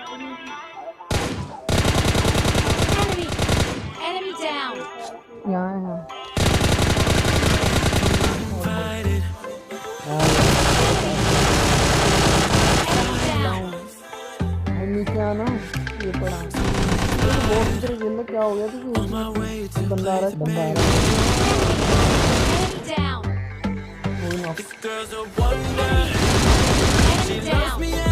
Enemy down. यहाँ है यहाँ। Enemy down. और नीचे आना, ये पड़ा। ये तो बहुत इधर खेल रहा, क्या हो गया तुझे? बंदा आ रहा है, बंदा आ रहा है। Enemy down. वो भी knock। Enemy down. Enemy down. Enemy. Enemy down.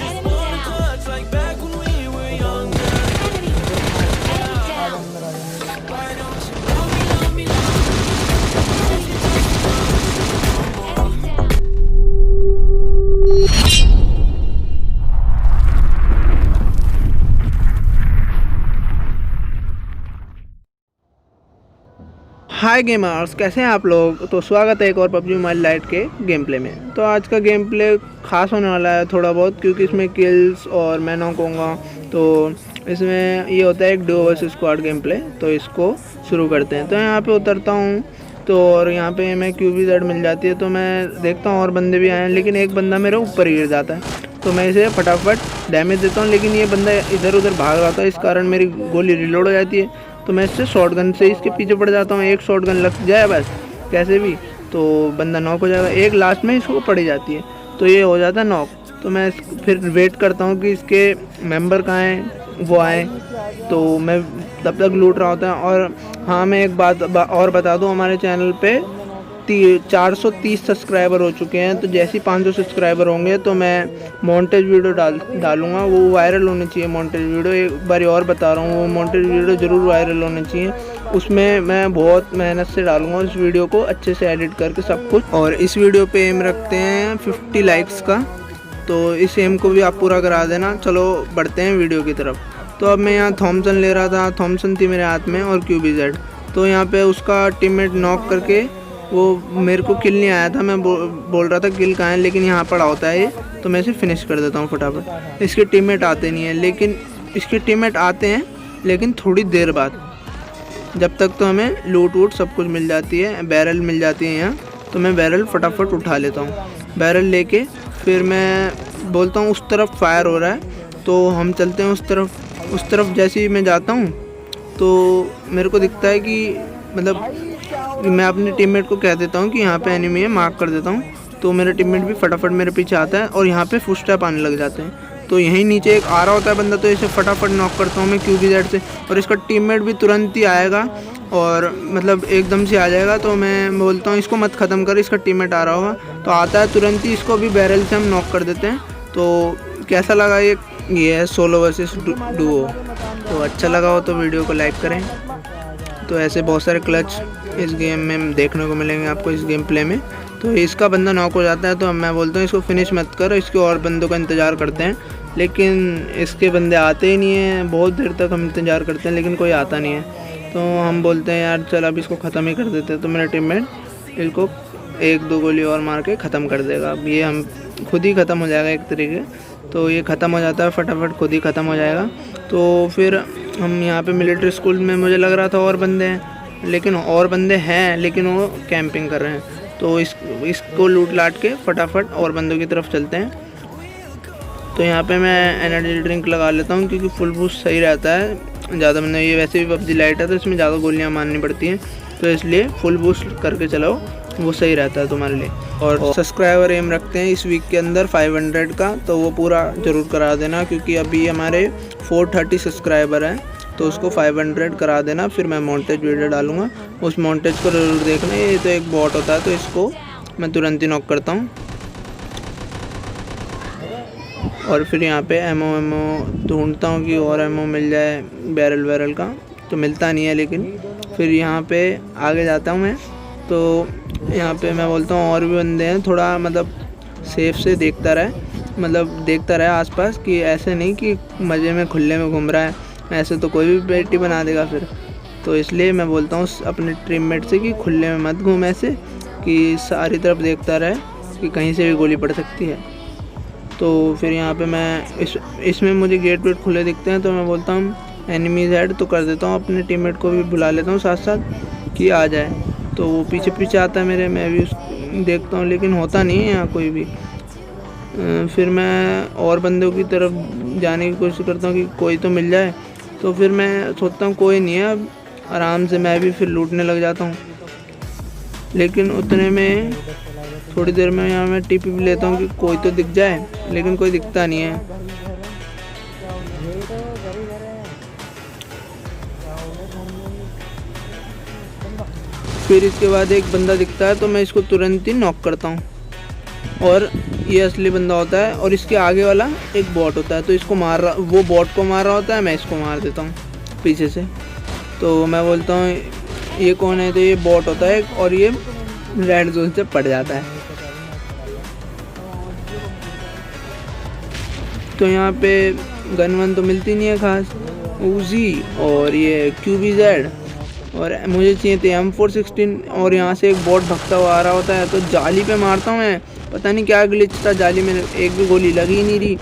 अंदर आ जाएंगे। Enemy down. हाय गेमर्स, कैसे हैं आप लोग। तो स्वागत है एक और पबजी मोबाइल लाइट के गेम प्ले में। तो आज का गेम प्ले खास होने वाला है थोड़ा बहुत, क्योंकि इसमें किल्स और मैं नॉक होऊंगा। तो इसमें ये होता है एक Duo versus squad game play. तो इसको शुरू करते हैं। तो यहाँ पे उतरता हूँ तो और यहाँ पे मैं QBZ मिल जाती है। तो मैं देखता हूँ और बंदे भी आए हैं, लेकिन एक बंदा मेरे ऊपर गिर जाता है। तो मैं इसे फटाफट डैमेज देता हूँ, लेकिन ये बंदा इधर उधर भाग रहा था, इस कारण मेरी गोली रिलोड हो जाती है। तो मैं इससे शॉटगन से इसके पीछे पड़ जाता हूँ। एक शॉटगन लग जाए बस कैसे भी, तो बंदा नॉक हो जाएगा। एक लास्ट में इसको पड़ी जाती है, तो ये हो जाता है नॉक। तो मैं फिर वेट करता हूँ कि इसके मेंबर कहाँ हैं, वो आए। तो मैं तब तक लूट रहा होता है। और हाँ, मैं एक बात और बता दूँ, हमारे चैनल पे 430 सब्सक्राइबर हो चुके हैं। तो जैसे ही 500 सब्सक्राइबर होंगे तो मैं मोन्टेज वीडियो डालूंगा। वो वायरल होनी चाहिए मोन्टेज वीडियो। एक बार और बता रहा हूँ, वो मोन्टेज वीडियो ज़रूर वायरल होने चाहिए। उसमें मैं बहुत मेहनत से डालूंगा उस वीडियो को, अच्छे से एडिट करके सब कुछ। और इस वीडियो पे एम रखते हैं 50 लाइक्स का। तो इस एम को भी आप पूरा करा देना। चलो बढ़ते हैं वीडियो की तरफ। तो अब मैं यहाँ थॉमसन ले रहा था, थॉमसन थी मेरे हाथ में और QBZ। तो यहाँ पे उसका टीममेट नॉक करके, वो मेरे को किल नहीं आया था, मैं बोल रहा था किल कहाँ है, लेकिन यहाँ पड़ा होता है ये। तो मैं इसे फिनिश कर देता हूँ फटाफट। इसके टीममेट आते नहीं हैं, लेकिन इसके टीममेट आते हैं लेकिन थोड़ी देर बाद। जब तक तो हमें लूट वूट सब कुछ मिल जाती है, बैरल मिल जाती है यहाँ। तो मैं बैरल फटाफट उठा लेता हूँ। बैरल लेके फिर मैं बोलता हूँ उस तरफ फायर हो रहा है, तो हम चलते हैं उस तरफ। उस तरफ जैसे ही मैं जाता हूँ तो मेरे को दिखता है कि मतलब मैं अपने टीममेट को कह देता हूँ कि यहाँ पे एनिमी है, मार्क कर देता हूँ। तो मेरा टीममेट भी फटाफट मेरे पीछे आता है और यहाँ पे फुटस्टेप आने लग जाते हैं। तो यहीं नीचे एक आ रहा होता है बंदा, तो इसे फटाफट नॉक करता हूँ मैं QBZ से। और इसका टीममेट भी तुरंत ही आएगा और मतलब एकदम से आ जाएगा। तो मैं बोलता हूँ इसको मत ख़त्म कर, इसका टीममेट आ रहा होगा। तो आता है तुरंत ही, इसको भी बैरल से हम नॉक कर देते हैं। तो कैसा लगा ये है सोलो वर्सेस डुओ। तो अच्छा लगा हो तो वीडियो को लाइक करें। तो ऐसे बहुत सारे क्लच इस गेम में देखने को मिलेंगे आपको इस गेम प्ले में। तो इसका बंदा नॉक हो जाता है, तो मैं बोलता हूँ इसको फिनिश मत कर, इसके और बंदों का इंतज़ार करते हैं। लेकिन इसके बंदे आते ही नहीं हैं। बहुत देर तक हम इंतज़ार करते हैं लेकिन कोई आता नहीं है। तो हम बोलते हैं यार चल अब इसको ख़त्म ही कर देते हैं। तो मेरा टीममेट इसको 1-2 गोली और मार के ख़त्म कर देगा। अब ये हम खुद ही ख़त्म हो जाएगा एक तरीके। तो ये ख़त्म हो जाता है फटाफट, खुद ही ख़त्म हो जाएगा। तो फिर हम यहाँ पे मिलिट्री स्कूल में, मुझे लग रहा था और बंदे हैं, लेकिन और बंदे हैं लेकिन वो कैंपिंग कर रहे हैं। तो इसको लूट लाट के फटाफट और बंदों की तरफ चलते हैं। तो यहाँ पे मैं एनर्जी ड्रिंक लगा लेता हूँ क्योंकि फुल बूस्ट सही रहता है। ज़्यादा मतलब ये वैसे भी पबजी लाइट है तो इसमें ज़्यादा गोलियाँ मारनी पड़ती हैं, तो इसलिए फुल बूस्ट करके चलाओ, वो सही रहता है तुम्हारे लिए। और सब्सक्राइबर एम रखते हैं इस वीक के अंदर 500 का, तो वो पूरा ज़रूर करा देना क्योंकि अभी हमारे 430 सब्सक्राइबर हैं। तो उसको 500 करा देना, फिर मैं मोन्टेज वीडियो डालूंगा, उस मोन्टेज को ज़रूर देखना। ये तो एक बॉट होता है तो इसको मैं तुरंत ही नॉक करता हूँ। और फिर यहाँ पे एमओ ढूंढता हूँ कि और एमओ मिल जाए बैरल का, तो मिलता नहीं है। लेकिन फिर यहाँ पे आगे जाता हूँ मैं, तो यहाँ पे मैं बोलता हूँ और भी बंदे हैं, थोड़ा मतलब सेफ से देखता रहे आसपास, कि ऐसे नहीं कि मज़े में खुले में घूम रहा है, ऐसे तो कोई भी बेटी बना देगा फिर। तो इसलिए मैं बोलता हूँ अपने टीममेट से कि खुले में मत घूम, ऐसे कि सारी तरफ देखता रहे कि कहीं से भी गोली पड़ सकती है। तो फिर यहाँ पे मैं इसमें मुझे गेट वेट खुले दिखते हैं, तो मैं बोलता हूँ एनिमीज ऐड, तो कर देता हूँ, अपने टीममेट को भी बुला लेता हूँ साथ साथ कि आ जाए। तो वो पीछे पीछे आता है मेरे, मैं भी देखता हूँ लेकिन होता नहीं है यहाँ कोई भी। फिर मैं और बंदों की तरफ जाने की कोशिश करता हूँ कि कोई तो मिल जाए। तो फिर मैं सोचता हूँ कोई नहीं है, अब आराम से मैं भी फिर लूटने लग जाता हूँ। लेकिन उतने में थोड़ी देर में यहाँ मैं टिप भी लेता हूँ कि कोई तो दिख जाए, लेकिन कोई दिखता नहीं है। फिर इसके बाद एक बंदा दिखता है तो मैं इसको तुरंत ही नॉक करता हूँ, और ये असली बंदा होता है। और इसके आगे वाला एक बॉट होता है, तो इसको मार रहा, वो बॉट को मार रहा होता है, मैं इसको मार देता हूँ पीछे से। तो मैं बोलता हूँ ये कौन है, तो ये बॉट होता है और ये रेड जोन से पड़ जाता है। तो यहाँ पे गन वन तो मिलती नहीं है खास, उजी और ये QBZ, और मुझे चाहिए थे M416। और यहाँ से एक बॉट भगता हुआ आ रहा होता है, तो जाली पे मारता हूँ मैं। पता नहीं क्या ग्लिच था, जाली में एक भी गोली लगी नहीं रही,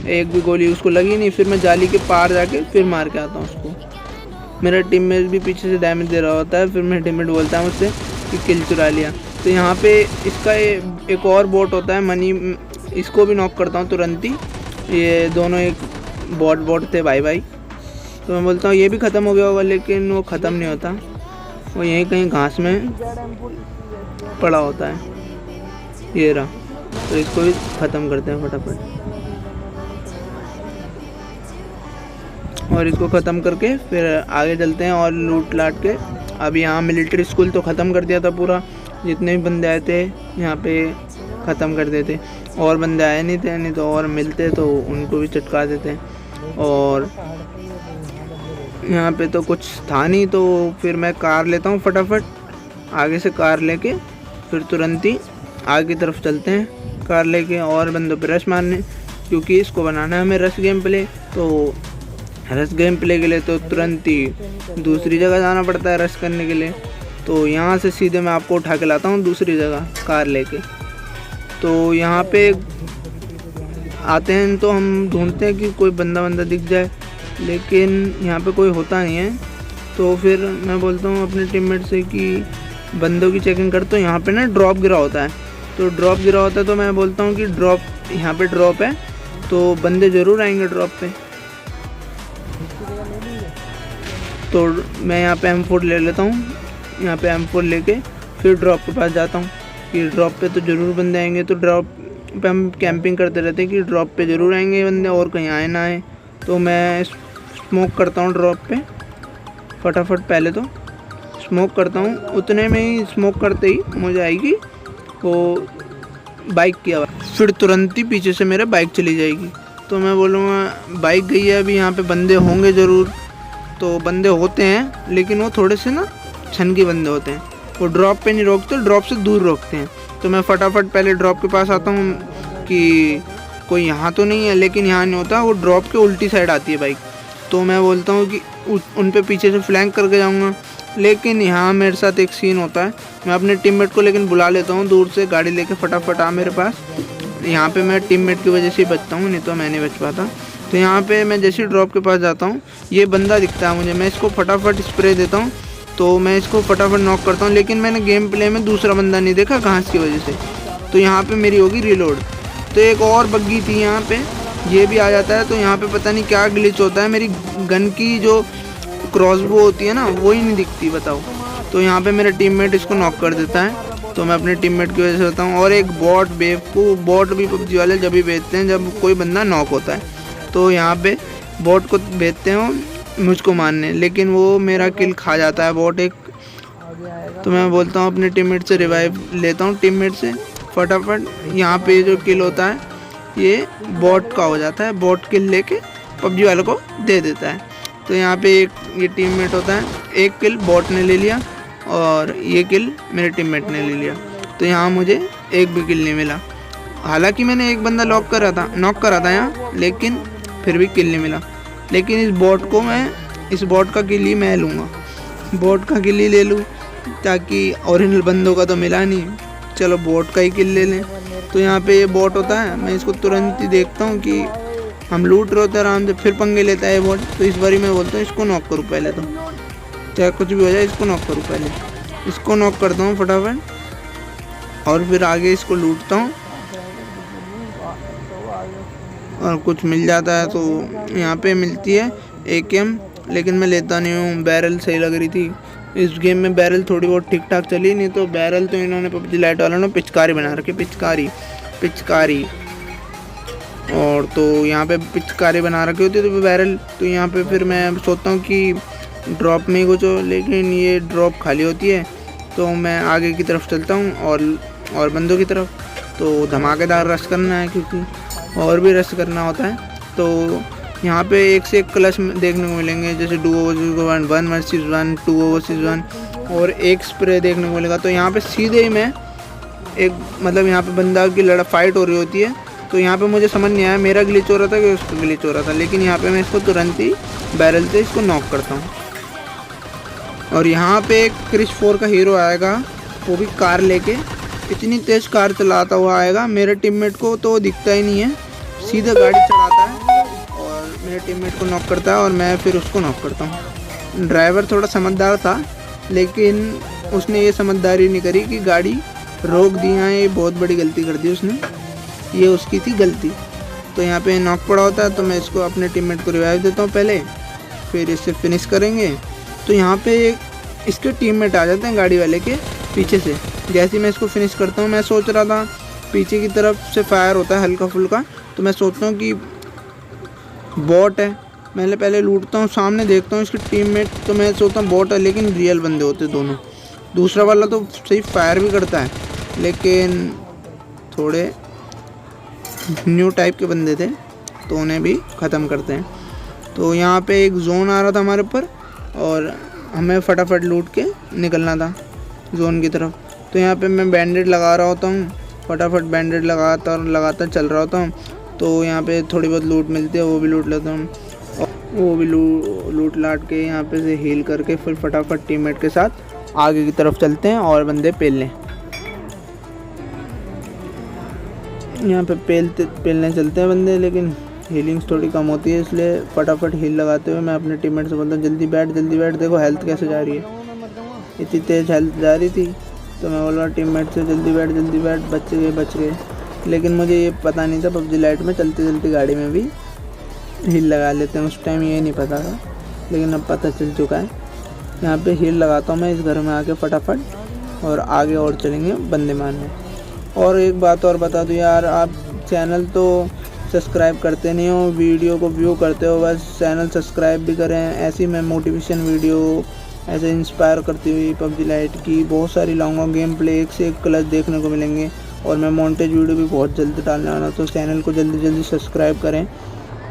एक भी गोली उसको लगी नहीं। फिर मैं जाली के पार जाके फिर मार के आता हूँ उसको। मेरा टीममेट भी पीछे से डैमेज दे रहा होता है, फिर मेरा टीममेट बोलता है मुझसे कि किल चुरा लिया। तो यहाँ पे इसका एक और बॉट होता है मनी, इसको भी नॉक करता हूँ तुरंत ही। ये दोनों एक बॉट थे भाई। तो मैं बोलता हूँ ये भी ख़त्म हो गया होगा, लेकिन वो ख़त्म नहीं होता, वो यहीं कहीं घास में पड़ा होता है, ये रहा। तो इसको भी ख़त्म करते हैं फटाफट, और इसको ख़त्म करके फिर आगे चलते हैं और लूट लाट के। अब यहाँ मिलिट्री स्कूल तो ख़त्म कर दिया था पूरा, जितने भी बंदे आए थे यहाँ पे ख़त्म कर देते। और बंदे आए नहीं थे, नहीं तो और मिलते तो उनको भी चटका देते। और यहाँ पे तो कुछ था नहीं, तो फिर मैं कार लेता हूँ फटाफट, आगे से कार लेके फिर तुरंत ही आगे की तरफ चलते हैं कार लेके, और बंदों पे रश मारने, क्योंकि इसको बनाना है हमें रश गेम प्ले। तो रश गेम प्ले के लिए तो तुरंत ही दूसरी जगह जाना पड़ता है रश करने के लिए। तो यहाँ से सीधे मैं आपको उठा के लाता हूँ दूसरी जगह कार लेके। तो यहाँ पे आते हैं तो हम ढूंढते हैं कि कोई बंदा दिख जाए, लेकिन यहाँ पे कोई होता नहीं है। तो फिर मैं बोलता हूँ अपने टीममेट से कि बंदों की चेकिंग कर। तो यहाँ पे ना ड्रॉप गिरा होता है, तो ड्रॉप गिरा होता है तो मैं बोलता हूँ कि ड्रॉप, यहाँ पे ड्रॉप है तो बंदे ज़रूर आएंगे ड्रॉप पे। तो मैं यहाँ पे M4 ले लेता हूँ, यहाँ पे M4 लेके फिर ड्रॉप के पास जाता हूँ कि ड्रॉप पे तो ज़रूर बंदे आएंगे। तो ड्रॉप पे हम कैंपिंग करते रहते हैं कि ड्रॉप पे ज़रूर आएंगे बंदे, और कहीं आए ना आए। तो मैं स्मोक करता हूँ ड्रॉप पे फटाफट, पहले तो स्मोक करता हूँ। उतने में ही स्मोक करते ही मुझे आएगी वो बाइक की आवाज़, फिर तुरंत ही पीछे से मेरे बाइक चली जाएगी। तो मैं बोलूँगा बाइक गई है, अभी यहाँ पे बंदे होंगे ज़रूर। तो बंदे होते हैं, लेकिन वो थोड़े से ना छन के बंदे होते हैं, वो ड्रॉप पे नहीं रोकते, ड्रॉप से दूर रोकते हैं। तो मैं फटाफट पहले ड्रॉप के पास आता हूँ कि कोई यहाँ तो नहीं है, लेकिन यहाँ नहीं होता, वो ड्रॉप के उल्टी साइड आती है बाइक। तो मैं बोलता हूँ कि उन पे पीछे से फ्लैंक करके जाऊँगा, लेकिन यहाँ मेरे साथ एक सीन होता है। मैं अपने टीममेट को लेकिन बुला लेता हूँ दूर से, गाड़ी लेके फटाफट आ मेरे पास। यहाँ पे मैं टीममेट की वजह से ही बचता हूँ, नहीं तो मैं नहीं बच पाता। तो यहाँ पे मैं जैसे ही ड्रॉप के पास जाता हूँ, ये बंदा दिखता है मुझे, मैं इसको फटाफट स्प्रे देता हूँ। तो मैं इसको फटाफट नॉक करता हूँ, लेकिन मैंने गेम प्ले में दूसरा बंदा नहीं देखा घास की वजह से। तो यहाँ पे मेरी होगी रिलोड। तो एक और बग्गी थी यहाँ पे, ये भी आ जाता है। तो यहाँ पे पता नहीं क्या ग्लिच होता है, मेरी गन की जो क्रॉसबो होती है ना, वो ही नहीं दिखती, बताओ। तो यहाँ पे मेरा टीममेट इसको नॉक कर देता है। तो मैं अपने टीममेट की वजह से होता हूँ। और एक बॉट बेवकूफ़, बॉट भी PUBG वाले जब भी भेजते हैं जब कोई बंदा नॉक होता है, तो यहाँ पे बॉट को भेजते हैं मुझको मारने, लेकिन वो मेरा किल खा जाता है बॉट एक। तो मैं बोलता हूँ अपने टीममेट से रिवाइव लेता हूँ टीममेट से फटाफट। यहाँ पे जो किल होता है ये बॉट का हो जाता है, बॉट किल लेके PUBG वालों को दे देता है। तो यहाँ पे एक ये टीममेट होता है, एक किल बॉट ने ले लिया और ये किल मेरे टीममेट ने ले लिया। तो यहाँ मुझे एक भी किल नहीं मिला, हालांकि मैंने एक बंदा नॉक करा था यहाँ, लेकिन फिर भी किल नहीं मिला। लेकिन इस बॉट का किल ही मैं लूँगा, बॉट का किल ही ले लूँ, ताकि ओरिजिनल बंदों का तो मिला नहीं, चलो बॉट का ही किल ले लें। तो यहाँ पे ये बॉट होता है, मैं इसको तुरंत ही देखता हूँ कि हम लूट रहे होते हैं आराम से, फिर पंगे लेता है ये बॉट। तो इस बारी मैं बोलता हूँ इसको नॉक करूँ पहले, तो चाहे कुछ भी हो जाए इसको नॉक करूँ पहले। इसको नॉक करता हूँ फटाफट और फिर आगे इसको लूटता हूँ और कुछ मिल जाता है तो यहाँ पे मिलती है AKM, लेकिन मैं लेता नहीं हूँ। बैरल सही लग रही थी इस गेम में, बैरल थोड़ी बहुत ठीक ठाक चली, नहीं तो बैरल तो इन्होंने PUBG लाइट वालों ने पिचकारी बना रखी, पिचकारी और तो यहाँ पे पिचकारी बना रखी होती है तो बैरल, तो यहाँ पे फिर मैं सोचता हूँ कि ड्रॉप में कुछ हो, लेकिन ये ड्रॉप खाली होती है तो मैं आगे की तरफ चलता हूँ और बंदों की तरफ। तो धमाकेदार रश करना है क्योंकि और भी रश करना होता है। तो यहाँ पे एक से एक क्लच देखने को मिलेंगे, जैसे 2 वर्सेस 1, 1 वर्सेस 1, 2 वर्सेस 1 और एक स्प्रे देखने को मिलेगा। तो यहाँ पे सीधे ही मैं एक मतलब यहाँ पे बंदा की फाइट हो रही होती है, तो यहाँ पे मुझे समझ नहीं आया मेरा ग्लिच हो रहा था कि उसका ग्लिच हो रहा था, लेकिन यहाँ पे मैं इसको तुरंत ही बैरल से इसको नॉक करता हूँ। और यहाँ पे एक क्रिश 4 का हीरो आएगा, वो भी कार लेके, इतनी तेज़ कार चलाता हुआ आएगा, मेरे टीममेट को तो दिखता ही नहीं है, सीधे गाड़ी चढ़ाता है और मेरे टीममेट को नॉक करता है और मैं फिर उसको नॉक करता हूँ। ड्राइवर थोड़ा समझदार था, लेकिन उसने ये समझदारी नहीं करी कि गाड़ी रोक दी। यहाँ ये बहुत बड़ी गलती कर दी उसने, ये उसकी थी गलती। तो यहाँ पे नॉक पड़ा होता है तो मैं इसको अपने टीममेट को रिवाइव देता हूँ पहले, फिर इससे फिनिश करेंगे। तो यहाँ पे इसके टीममेट आ जाते हैं गाड़ी वाले के पीछे से। जैसे ही मैं इसको फिनिश करता हूँ, मैं सोच रहा था पीछे की तरफ से फायर होता है हल्का फुल्का, तो मैं सोचता हूँ कि बॉट है, मैं पहले लूटता हूँ, सामने देखता हूँ इसके टीममेट, तो मैं सोचता हूँ बॉट है, लेकिन रियल बंदे होते दोनों। दूसरा वाला तो सही फायर भी करता है, लेकिन थोड़े न्यू टाइप के बंदे थे तो उन्हें भी ख़त्म करते हैं। तो यहाँ पे एक जोन आ रहा था हमारे ऊपर और हमें फटाफट लूट के निकलना था जोन की तरफ। तो यहाँ पे मैं बैंडेड लगा रहा होता हूँ, फटाफट बैंडेड लगातार चल रहा होता हूँ। तो यहाँ पे थोड़ी बहुत लूट मिलती है, वो भी लूट लेता हूँ और वो भी लूट लाट के यहाँ पे से हील करके फिर फटाफट टीममेट के साथ आगे की तरफ चलते हैं और बंदे पेल लें। यहाँ पे पेलने चलते हैं बंदे, लेकिन हीलिंग्स थोड़ी कम होती है, इसलिए फटाफट हील लगाते हुए मैं अपने टीममेट से बोलता हूँ जल्दी बैठ। देखो हेल्थ कैसे जा रही है, इतनी तेज़ हेल्थ जा रही थी। तो मैं बोल रहा टीममेट से जल्दी बैठ, बच गए। लेकिन मुझे ये पता नहीं था PUBG लाइट में चलती गाड़ी में भी हील लगा लेते हैं, उस टाइम ये नहीं पता था, लेकिन अब पता चल चुका है। यहाँ पे हील लगाता हूँ मैं इस घर में आके फटाफट, और आगे और चलेंगे बंदे मारने। और एक बात और बता दूँ यार, आप चैनल तो सब्सक्राइब करते नहीं हो, वीडियो को व्यू करते हो बस, चैनल सब्सक्राइब भी करें। ऐसी मैं मोटिवेशन वीडियो ऐसे इंस्पायर करती हुई PUBG लाइट की बहुत सारी लाऊंगा, गेम प्ले एक से एक क्लच देखने को मिलेंगे, और मैं मॉन्टेज वीडियो भी बहुत जल्दी डालने वाला। तो चैनल को जल्दी सब्सक्राइब करें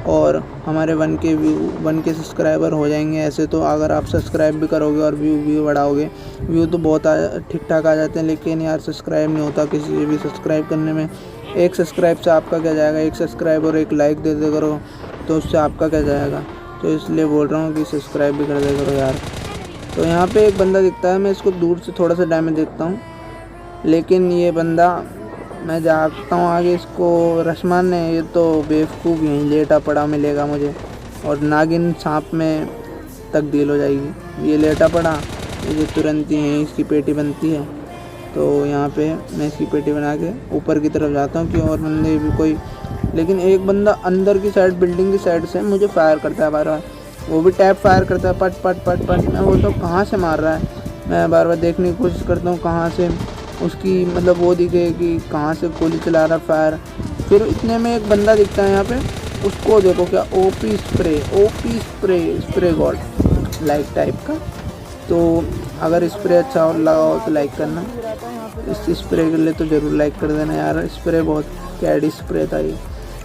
और हमारे 1K सब्सक्राइबर हो जाएंगे ऐसे। तो अगर आप सब्सक्राइब भी करोगे और व्यू बढ़ाओगे, व्यू तो बहुत ठीक ठाक आ जाते हैं, लेकिन यार सब्सक्राइब नहीं होता किसी से भी सब्सक्राइब करने में। एक सब्सक्राइब से आपका क्या जाएगा, एक सब्सक्राइब और एक लाइक दे दे करो तो उससे आपका क्या जाएगा। तो इसलिए बोल रहा हूँ कि सब्सक्राइब भी कर दे करो यार। तो यहाँ पे एक बंदा दिखता है, मैं इसको दूर से थोड़ा सा डैमेज देखता हूँ, लेकिन ये बंदा, मैं जागता हूँ आगे इसको रश मारने, ये तो बेवकूफ़ यहीं लेटा पड़ा मिलेगा मुझे, और नागिन सांप में तब्दील हो जाएगी। ये लेटा पड़ा, ये तुरंत ही यहीं इसकी पेटी बनती है। तो यहाँ पे मैं इसकी पेटी बना के ऊपर की तरफ जाता हूँ कि और बंदे भी कोई, लेकिन एक बंदा अंदर की साइड, बिल्डिंग की साइड से मुझे फायर करता है बार, वो भी टैप फायर करता है, पट। मैं बोलता हूँ कहाँ से मार रहा है, मैं बार देखने की कोशिश करता हूँ कहाँ से उसकी मतलब वो दिखे कि कहाँ से गोली चला रहा फायर। फिर इतने में एक बंदा दिखता है यहाँ पे, उसको देखो क्या OP spray God like type का। तो अगर स्प्रे अच्छा और लगा हो तो लाइक करना, इस स्प्रे के लिए तो ज़रूर लाइक कर देना यार, स्प्रे बहुत कैडी स्प्रे था ये।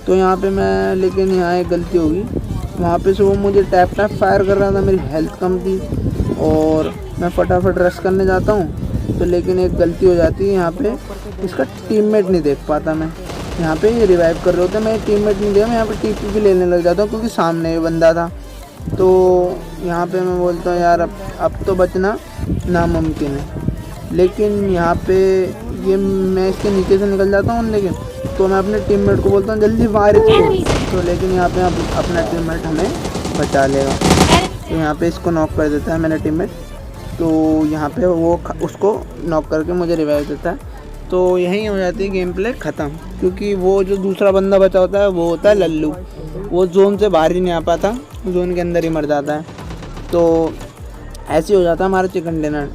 तो यहाँ पे मैं, लेकिन यहाँ एक गलती होगी, वहाँ पे से वो मुझे टैप फायर कर रहा था, मेरी हेल्थ कम थी और मैं फटाफट रश करने जाता हूँ, तो लेकिन एक गलती हो जाती है यहाँ पे, इसका टीममेट नहीं देख पाता मैं। यहाँ पे ये रिवाइव कर रहे होते, मैं टीममेट नहीं दिया, मैं यहाँ पे TP भी लेने लग जाता हूँ क्योंकि सामने ये बंदा था। तो यहाँ पे मैं बोलता हूँ यार अब तो बचना नामुमकिन है, लेकिन यहाँ पे ये मैं इसके नीचे से निकल जाता हूँ, लेकिन तो मैं अपने टीममेट को बोलता हूँ जल्दी फायर इसको, तो लेकिन यहाँ पे अपना टीममेट हमें बचा लेगा। तो यहाँ पे इसको नॉक कर देता है मेरा टीममेट, तो यहाँ पे वो उसको नॉक करके मुझे रिवाइव देता है। तो यहीं हो जाती है गेम प्ले ख़त्म, क्योंकि वो जो दूसरा बंदा बचा होता है वो होता है लल्लू। वो जोन से बाहर ही नहीं आ पाता, जोन के अंदर ही मर जाता है। तो ऐसे हो जाता है हमारा चिकन डिनर।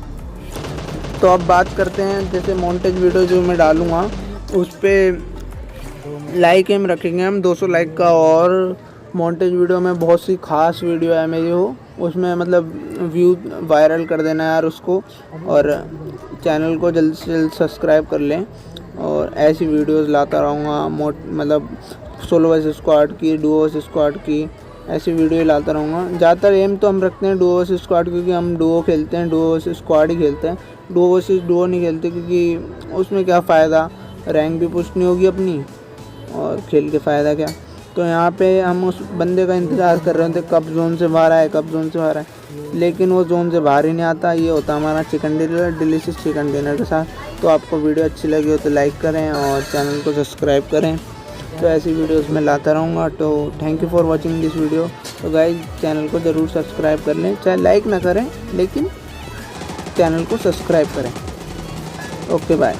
तो अब बात करते हैं, जैसे मॉन्टेज वीडियो जो मैं डालूँगा उस पर लाइक एम रखेंगे हम 200 लाइक का। और मॉन्टेज वीडियो में बहुत सी खास वीडियो है मेरी, हो उसमें मतलब व्यू वायरल कर देना यार उसको, और चैनल को जल्द से जल्द सब्सक्राइब कर लें। और ऐसी वीडियोस लाता रहूँगा, मतलब सोलो वर्सेस स्क्वाड की, डुओ वर्सेस स्क्वाड की, ऐसी वीडियो लाता रहूँगा। ज़्यादातर एम तो हम रखते हैं डुओ वर्सेस स्क्वाड, क्योंकि हम डुओ खेलते हैं, डुओ वर्सेस स्क्वाड ही खेलते हैं। डुओ वर्सेस डुओ नहीं खेलते, क्योंकि उसमें क्या फ़ायदा, रैंक भी पुश नहीं होगी अपनी और खेल के फ़ायदा क्या। तो यहाँ पे हम उस बंदे का इंतज़ार कर रहे थे कब जोन से बाहर आए, कब जोन से बाहर आए, लेकिन वो जोन से बाहर ही नहीं आता। ये होता हमारा chicken dinner, delicious chicken dinner के साथ। तो आपको वीडियो अच्छी लगी हो तो लाइक करें और चैनल को सब्सक्राइब करें। तो ऐसी वीडियोस मैं लाता रहूँगा। तो thank you for watching this video. तो गाइस चैनल को ज़रूर सब्सक्राइब कर लें, चाहे लाइक ना करें लेकिन चैनल को सब्सक्राइब करें। Okay bye.